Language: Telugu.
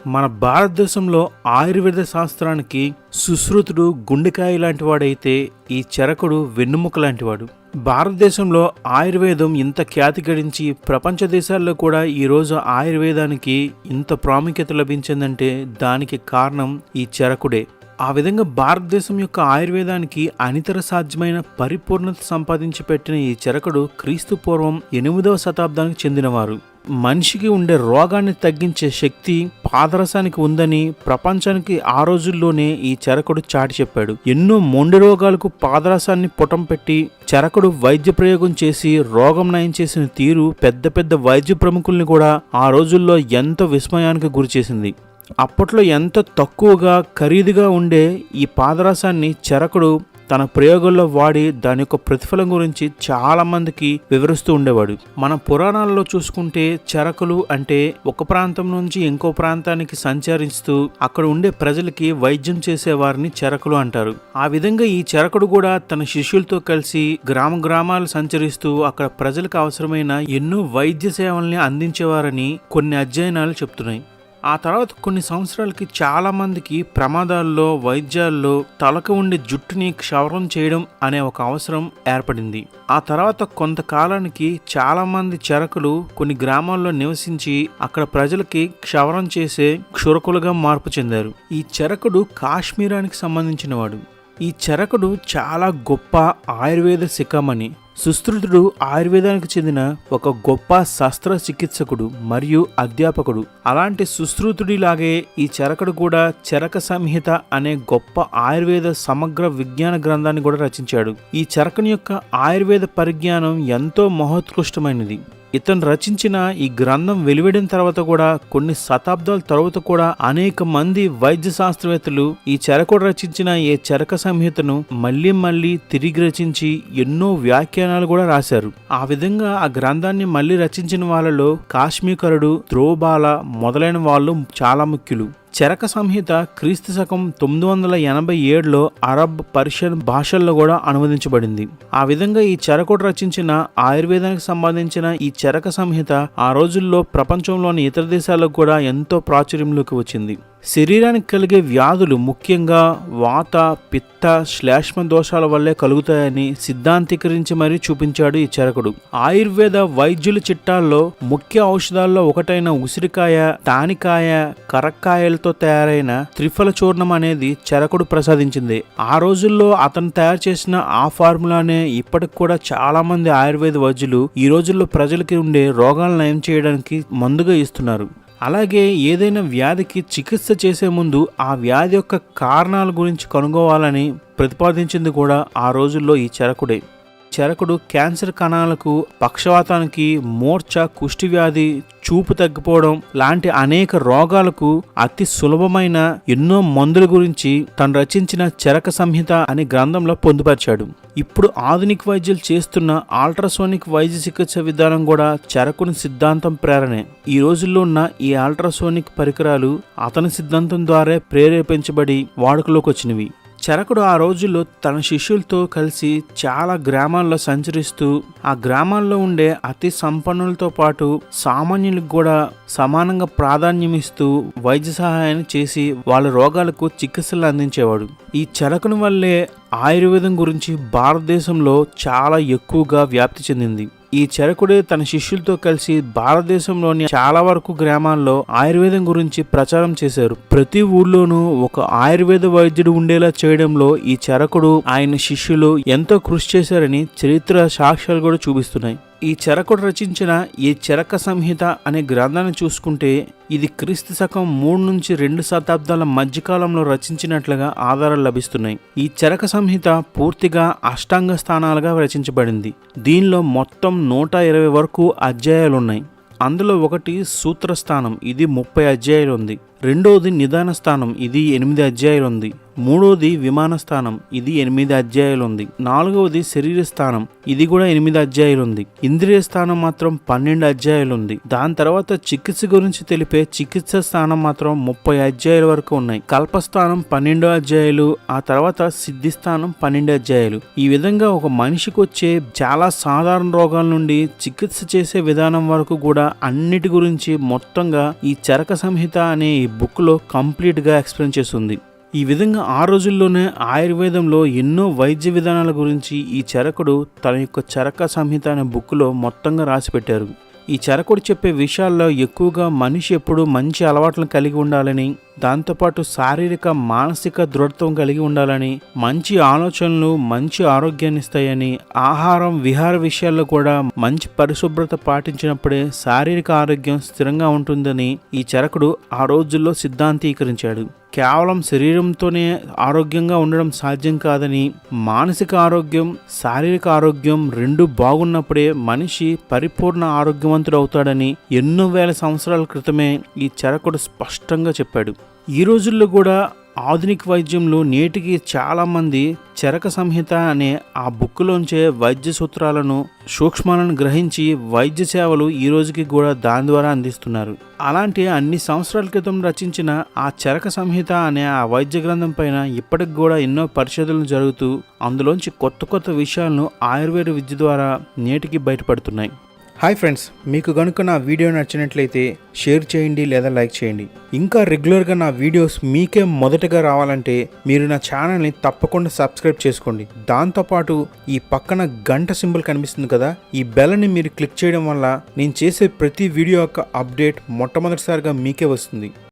మన భారతదేశంలో ఆయుర్వేద శాస్త్రానికి సుశ్రుతుడు గుండెకాయ లాంటి వాడైతే ఈ చరకుడు వెన్నుముక లాంటివాడు. భారతదేశంలో ఆయుర్వేదం ఇంత ఖ్యాతి గడించి ప్రపంచ దేశాల్లో కూడా ఈరోజు ఆయుర్వేదానికి ఇంత ప్రాముఖ్యత లభించిందంటే దానికి కారణం ఈ చరకుడే. ఆ విధంగా భారతదేశం యొక్క ఆయుర్వేదానికి అనితర సాధ్యమైన పరిపూర్ణత సంపాదించి పెట్టిన ఈ చరకుడు క్రీస్తు పూర్వం 8వ శతాబ్దానికి చెందినవారు. మనిషికి ఉండే రోగాన్ని తగ్గించే శక్తి పాదరసానికి ఉందని ప్రపంచానికి ఆ రోజుల్లోనే ఈ చరకుడు చాటి చెప్పాడు. ఎన్నో మొండి రోగాలకు పాదరసాన్ని పుటం పెట్టి చరకుడు వైద్య ప్రయోగం చేసి రోగం నయం చేసిన తీరు పెద్ద పెద్ద వైద్య ప్రముఖుల్ని కూడా ఆ రోజుల్లో ఎంతో విస్మయానికి గురి చేసింది. అప్పట్లో ఎంత తక్కువగా ఖరీదుగా ఉండే ఈ పాదరసాన్ని చరకుడు తన ప్రయోగంలో వాడి దాని యొక్క ప్రతిఫలం గురించి చాలా మందికి వివరిస్తూ ఉండేవాడు. మన పురాణాల్లో చూసుకుంటే చరకులు అంటే ఒక ప్రాంతం నుంచి ఇంకో ప్రాంతానికి సంచరిస్తూ అక్కడ ఉండే ప్రజలకి వైద్యం చేసేవారిని చరకులు అంటారు. ఆ విధంగా ఈ చరకుడు కూడా తన శిష్యులతో కలిసి గ్రామాలు సంచరిస్తూ అక్కడ ప్రజలకు అవసరమైన ఎన్నో వైద్య సేవల్ని అందించేవారని కొన్ని అధ్యయనాలు చెప్తున్నాయి. ఆ తర్వాత కొన్ని సంవత్సరాలకి చాలా మందికి ప్రమాదాల్లో వైద్యాల్లో తలకు ఉండే జుట్టుని క్షవరం చేయడం అనే ఒక అవసరం ఏర్పడింది. ఆ తర్వాత కొంతకాలానికి చాలా మంది చరకులు కొన్ని గ్రామాల్లో నివసించి అక్కడ ప్రజలకి క్షవరం చేసే క్షురకులుగా మార్పు చెందారు. ఈ చరకుడు కాశ్మీరానికి సంబంధించినవాడు. ఈ చరకుడు చాలా గొప్ప ఆయుర్వేద శిఖామణి. సుశ్రుతుడు ఆయుర్వేదానికి చెందిన ఒక గొప్ప శస్త్రచికిత్సకుడు మరియు అధ్యాపకుడు. అలాంటి సుశ్రుతుడిలాగే ఈ చరకుడు కూడా చరక సంహిత అనే గొప్ప ఆయుర్వేద సమగ్ర విజ్ఞాన గ్రంథాన్ని కూడా రచించాడు. ఈ చరకుని యొక్క ఆయుర్వేద పరిజ్ఞానం ఎంతో మహోత్కృష్టమైనది. ఇతను రచించిన ఈ గ్రంథం వెలువడిన తర్వాత కూడా కొన్ని శతాబ్దాల తర్వాత కూడా అనేక మంది వైద్య శాస్త్రవేత్తలు ఈ చరకుడు రచించిన ఈ చరక సంహితను మళ్ళీ తిరిగి రచించి ఎన్నో వ్యాఖ్యానాలు కూడా రాశారు. ఆ విధంగా ఆ గ్రంథాన్ని మళ్ళీ రచించిన వాళ్ళలో కాశ్మీకరుడు, ధ్రువబాల మొదలైన వాళ్ళు చాలా ముఖ్యులు. చరక సంహిత క్రీస్తు శకం 987లో అరబ్, పర్షియన్ భాషల్లో కూడా అనువదించబడింది. ఆ విధంగా ఈ చరకుడు రచించిన ఆయుర్వేదానికి సంబంధించిన ఈ చరక సంహిత ఆ రోజుల్లో ప్రపంచంలోని ఇతర దేశాలకు కూడా ఎంతో ప్రాచుర్యంలోకి వచ్చింది. శరీరానికి కలిగే వ్యాధులు ముఖ్యంగా వాత, పిత్త, శ్లేష్మ దోషాల వల్లే కలుగుతాయని సిద్ధాంతీకరించి మరీ చూపించాడు ఈ చరకుడు. ఆయుర్వేద వైద్యుల చిట్టాల్లో ముఖ్య ఔషధాల్లో ఒకటైన ఉసిరికాయ, తానికాయ, కరక్కాయలతో తయారైన త్రిఫల చూర్ణం అనేది చరకుడు ప్రసాదించింది. ఆ రోజుల్లో అతను తయారు చేసిన ఆ ఫార్ములానే ఇప్పటికి కూడా చాలా మంది ఆయుర్వేద వైద్యులు ఈ రోజుల్లో ప్రజలకి ఉండే రోగాలను నయం చేయడానికి మందుగా ఇస్తున్నారు. అలాగే ఏదైనా వ్యాధికి చికిత్స చేసే ముందు ఆ వ్యాధి యొక్క కారణాల గురించి కనుగోవాలని ప్రతిపాదించింది కూడా ఆ రోజుల్లో ఈ చరకుడే. చరకుడు క్యాన్సర్ కణాలకు, పక్షవాతానికి, మూర్ఛ, కుష్టి వ్యాధి, చూపు తగ్గిపోవడం లాంటి అనేక రోగాలకు అతి సులభమైన ఎన్నో మందుల గురించి తను రచించిన చరక సంహిత అనే గ్రంథంలో పొందుపరిచాడు. ఇప్పుడు ఆధునిక వైద్యులు చేస్తున్న అల్ట్రాసోనిక్ వైద్య చికిత్స విధానం కూడా చరకుని సిద్ధాంతం ప్రేరణే. ఈ రోజుల్లో ఉన్న ఈ అల్ట్రాసోనిక్ పరికరాలు అతని సిద్ధాంతం ద్వారా ప్రేరేపించబడి వాడుకలోకి వచ్చినవి. చరకుడు ఆ రోజుల్లో తన శిష్యులతో కలిసి చాలా గ్రామాల్లో సంచరిస్తూ ఆ గ్రామాల్లో ఉండే అతి సంపన్నులతో పాటు సామాన్యులకు కూడా సమానంగా ప్రాధాన్యం ఇస్తూ వైద్య సహాయాన్ని చేసి వాళ్ళ రోగాలకు చికిత్సలు అందించేవాడు. ఈ చరకుని వల్లే ఆయుర్వేదం గురించి భారతదేశంలో చాలా ఎక్కువగా వ్యాప్తి చెందింది. ఈ చరకుడే తన శిష్యులతో కలిసి భారతదేశంలోని చాలా వరకు గ్రామాల్లో ఆయుర్వేదం గురించి ప్రచారం చేశారు. ప్రతి ఊళ్ళోనూ ఒక ఆయుర్వేద వైద్యుడు ఉండేలా చేయడంలో ఈ చరకుడు, ఆయన శిష్యులు ఎంతో కృషి చేశారని చరిత్ర సాక్ష్యాలు కూడా చూపిస్తున్నాయి. ఈ చరకుడు రచించిన ఈ చరక సంహిత అనే గ్రంథాన్ని చూసుకుంటే ఇది క్రీస్తు శకం 3 నుంచి 2 శతాబ్దాల మధ్యకాలంలో రచించినట్లుగా ఆధారాలు లభిస్తున్నాయి. ఈ చరక సంహిత పూర్తిగా అష్టాంగ స్థానాలుగా రచించబడింది. దీనిలో మొత్తం 120 వరకు అధ్యాయాలున్నాయి. అందులో ఒకటి సూత్రస్థానం, ఇది 30 అధ్యాయాలు ఉంది. రెండవది నిదాన స్థానం, ఇది 8 అధ్యాయాలు ఉంది. మూడోది విమాన స్థానం, ఇది 8 అధ్యాయాలు ఉంది. నాలుగవది శరీర స్థానం, ఇది కూడా 8 అధ్యాయాలు ఉంది. ఇంద్రియ స్థానం మాత్రం 12 అధ్యాయాలు ఉంది. దాని తర్వాత చికిత్స గురించి తెలిపే చికిత్స స్థానం మాత్రం 30 అధ్యాయాల వరకు ఉన్నాయి. కల్పస్థానం 12 అధ్యాయాలు, ఆ తర్వాత సిద్ధి స్థానం 12 అధ్యాయాలు. ఈ విధంగా ఒక మనిషికి వచ్చే చాలా సాధారణ రోగాల నుండి చికిత్స చేసే విధానం వరకు కూడా అన్నిటి గురించి మొత్తంగా ఈ చరక సంహిత అనే ఈ బుక్ లో కంప్లీట్ గా ఎక్స్ప్లెయిన్ చేస్తుంది. ఈ విధంగా ఆ రోజుల్లోనే ఆయుర్వేదంలో ఎన్నో వైద్య విధానాల గురించి ఈ చరకుడు తన యొక్క చరక సంహిత అనే బుక్లో మొత్తంగా రాసిపెట్టారు. ఈ చరకుడు చెప్పే విషయాల్లో ఎక్కువగా మనిషి ఎప్పుడు మంచి అలవాట్లను కలిగి ఉండాలని, దాంతోపాటు శారీరక మానసిక దృఢత్వం కలిగి ఉండాలని, మంచి ఆలోచనలు మంచి ఆరోగ్యాన్ని ఇస్తాయని, ఆహారం విహార విషయాల్లో కూడా మంచి పరిశుభ్రత పాటించినప్పుడే శారీరక ఆరోగ్యం స్థిరంగా ఉంటుందని ఈ చరకుడు ఆ రోజుల్లో సిద్ధాంతీకరించాడు. కేవలం శరీరంతోనే ఆరోగ్యంగా ఉండడం సాధ్యం కాదని, మానసిక ఆరోగ్యం శారీరక ఆరోగ్యం రెండు బాగున్నప్పుడే మనిషి పరిపూర్ణ ఆరోగ్యవంతుడు అవుతాడని ఎన్నో వేల సంవత్సరాల క్రితమే ఈ చరకుడు స్పష్టంగా చెప్పాడు. ఈ రోజుల్లో కూడా ఆధునిక వైద్యంలో నేటికి చాలామంది చరక సంహిత అనే ఆ బుక్లోంచే వైద్య సూత్రాలను సూక్ష్మాలను గ్రహించి వైద్య సేవలు ఈ రోజుకి కూడా దాని ద్వారా అందిస్తున్నారు. అలాంటి అన్ని సంవత్సరాల క్రితం రచించిన ఆ చరక సంహిత అనే ఆ వైద్య గ్రంథం పైన ఇప్పటికి కూడా ఎన్నో పరిశోధనలు జరుగుతూ అందులోంచి కొత్త కొత్త విషయాలను ఆయుర్వేద విద్య ద్వారా నేటికి బయటపడుతున్నాయి. హాయ్ ఫ్రెండ్స్, మీకు కనుక నా వీడియో నచ్చినట్లయితే షేర్ చేయండి లేదా లైక్ చేయండి. ఇంకా రెగ్యులర్గా నా వీడియోస్ మీకే మొదటగా రావాలంటే మీరు నా ఛానల్ని తప్పకుండా సబ్స్క్రైబ్ చేసుకోండి. దాంతోపాటు ఈ పక్కన గంట సింబల్ కనిపిస్తుంది కదా, ఈ బెల్ని మీరు క్లిక్ చేయడం వల్ల నేను చేసే ప్రతి వీడియో యొక్క అప్డేట్ మొట్టమొదటిసారిగా మీకే వస్తుంది.